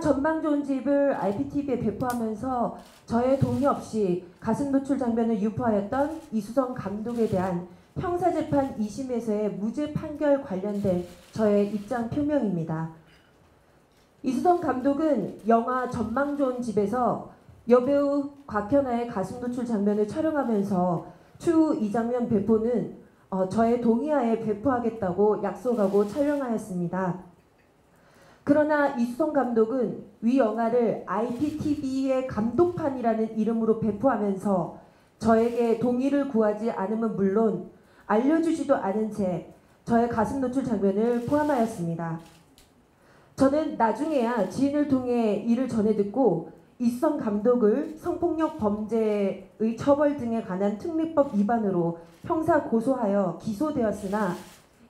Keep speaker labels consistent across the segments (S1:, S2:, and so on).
S1: 전망 좋은 집을 IPTV에 배포하면서 저의 동의 없이 가슴 노출 장면을 유포하였던 이수성 감독에 대한 형사재판 2심에서의 무죄 판결 관련된 저의 입장 표명입니다. 이수성 감독은 영화 전망 좋은 집에서 여배우 곽현아의 가슴 노출 장면을 촬영하면서 추후 이 장면 배포는 저의 동의하에 배포하겠다고 약속하고 촬영하였습니다. 그러나 이수성 감독은 위 영화를 IPTV의 감독판이라는 이름으로 배포하면서 저에게 동의를 구하지 않음은 물론 알려주지도 않은 채 저의 가슴 노출 장면을 포함하였습니다. 저는 나중에야 지인을 통해 이를 전해 듣고 이수성 감독을 성폭력 범죄의 처벌 등에 관한 특례법 위반으로 형사 고소하여 기소되었으나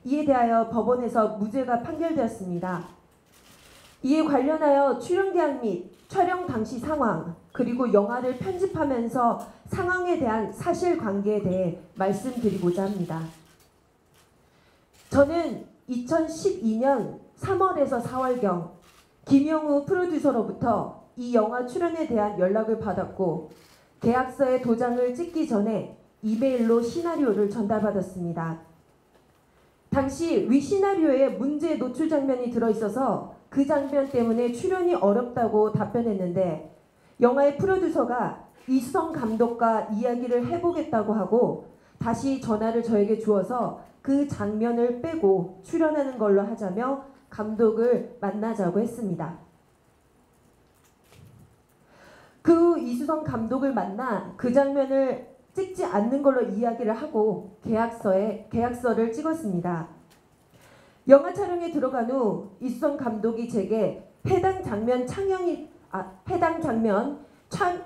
S1: 이에 대하여 법원에서 무죄가 판결되었습니다. 이에 관련하여 출연 계약 및 촬영 당시 상황 그리고 영화를 편집하면서 상황에 대한 사실관계에 대해 말씀드리고자 합니다. 저는 2012년 3월에서 4월경 김영우 프로듀서로부터 이 영화 출연에 대한 연락을 받았고 계약서에 도장을 찍기 전에 이메일로 시나리오를 전달받았습니다. 당시 위 시나리오에 문제 노출 장면이 들어있어서 그 장면 때문에 출연이 어렵다고 답변했는데 영화의 프로듀서가 이수성 감독과 이야기를 해보겠다고 하고 다시 전화를 저에게 주어서 그 장면을 빼고 출연하는 걸로 하자며 감독을 만나자고 했습니다. 그 후 이수성 감독을 만나 그 장면을 찍지 않는 걸로 이야기를 하고 계약서를 찍었습니다. 영화 촬영에 들어간 후 이수성 감독이 제게 해당 장면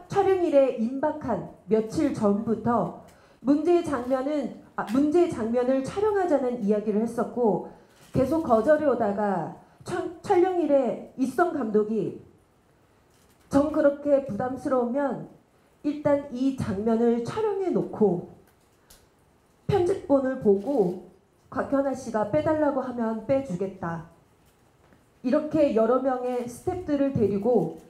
S1: 촬영일에 임박한 며칠 전부터 문제의 장면을 촬영하자는 이야기를 했었고 계속 거절해 오다가 촬영일에 이수성 감독이 정 그렇게 부담스러우면 일단 이 장면을 촬영해 놓고 편집본을 보고 곽현아 씨가 빼달라고 하면 빼주겠다. 이렇게 여러 명의 스태프들을 데리고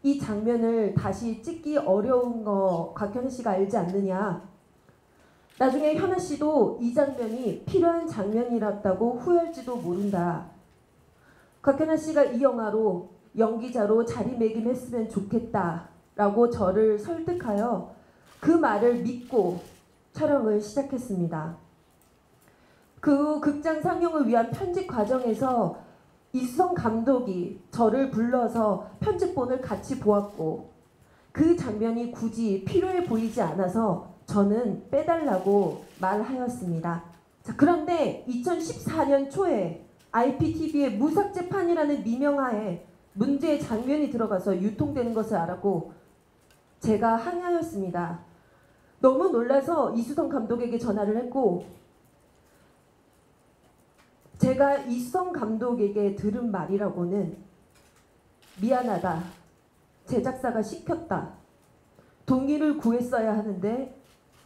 S1: 이 장면을 다시 찍기 어려운 거 곽현아 씨가 알지 않느냐. 나중에 현아 씨도 이 장면이 필요한 장면이었다고 후회할지도 모른다. 곽현아 씨가 이 영화로 연기자로 자리매김했으면 좋겠다라고 저를 설득하여 그 말을 믿고 촬영을 시작했습니다. 그 후 극장 상영을 위한 편집 과정에서 이수성 감독이 저를 불러서 편집본을 같이 보았고 그 장면이 굳이 필요해 보이지 않아서 저는 빼달라고 말하였습니다. 자, 그런데 2014년 초에 IPTV의 무삭제판이라는 미명하에 문제의 장면이 들어가서 유통되는 것을 알았고 제가 항의하였습니다. 너무 놀라서 이수성 감독에게 전화를 했고 제가 이수성 감독에게 들은 말이라고는 미안하다. 제작사가 시켰다. 동의를 구했어야 하는데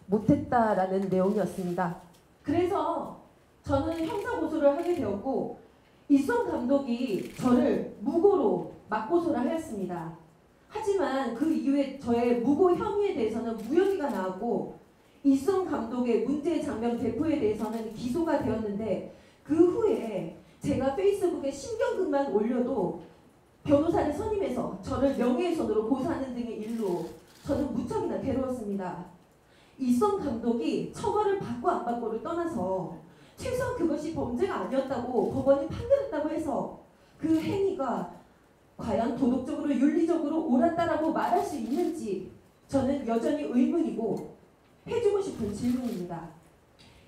S1: 못했다라는 내용이었습니다. 그래서 저는 형사고소를 하게 되었고 이수성 감독이 저를 무고로 맞고소를 하였습니다. 하지만 그 이후에 저의 무고 혐의에 대해서는 무혐의가 나왔고 이수성 감독의 문제의 장면 배포에 대해서는 기소가 되었는데 그 후에 제가 페이스북에 신경글만 올려도 변호사를 선임해서 저를 명예훼손으로 고소하는 등의 일로 저는 무척이나 괴로웠습니다. 이수성 감독이 처벌을 받고 안 받고를 떠나서 최소한 그것이 범죄가 아니었다고 법원이 판결했다고 해서 그 행위가 과연 도덕적으로 윤리적으로 옳았다라고 말할 수 있는지 저는 여전히 의문이고 해주고 싶은 질문입니다.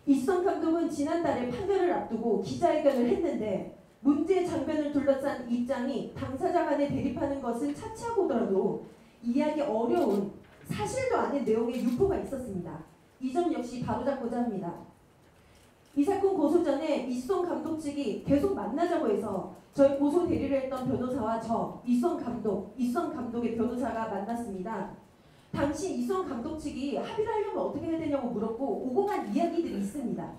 S1: 이수성 감독은 지난달에 판결을 앞두고 기자회견을 했는데 문제의 장면을 둘러싼 입장이 당사자 간에 대립하는 것은 차치하고더라도 이해하기 어려운 사실도 아닌 내용의 유포가 있었습니다. 이 점 역시 바로잡고자 합니다. 이 사건 고소 전에 이수성 감독 측이 계속 만나자고 해서 저희 고소 대리를 했던 변호사와 이수성 감독의 변호사가 만났습니다. 당시 이수성 감독 측이 합의를 하려면 어떻게 해야 되냐고 물었고 오고 간 이야기들이 있습니다.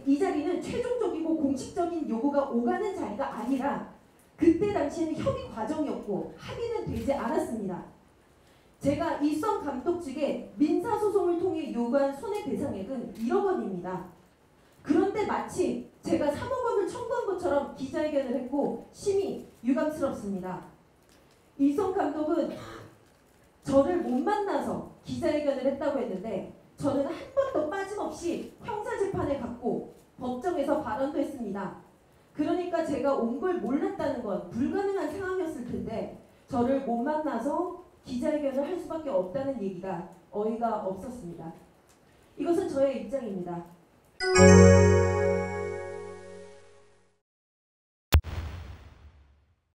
S1: 이 자리는 최종적이고 공식적인 요구가 오가는 자리가 아니라 그때 당시에는 협의 과정이었고 합의는 되지 않았습니다. 제가 이성 감독 측에 민사소송을 통해 요구한 손해배상액은 1억 원입니다. 그런데 마치 제가 3억 원을 청구한 것처럼 기자회견을 했고 심히 유감스럽습니다. 이성 감독은 저를 못 만나서 기자회견을 했다고 했는데 저는 한 번도 빠짐없이 형사재판에 갔고 법정에서 발언도 했습니다. 그러니까 제가 온 걸 몰랐다는 건 불가능한 상황이었을 텐데 저를 못 만나서 기자회견을 할 수밖에 없다는 얘기가 어이가 없었습니다. 이것은 저의 입장입니다.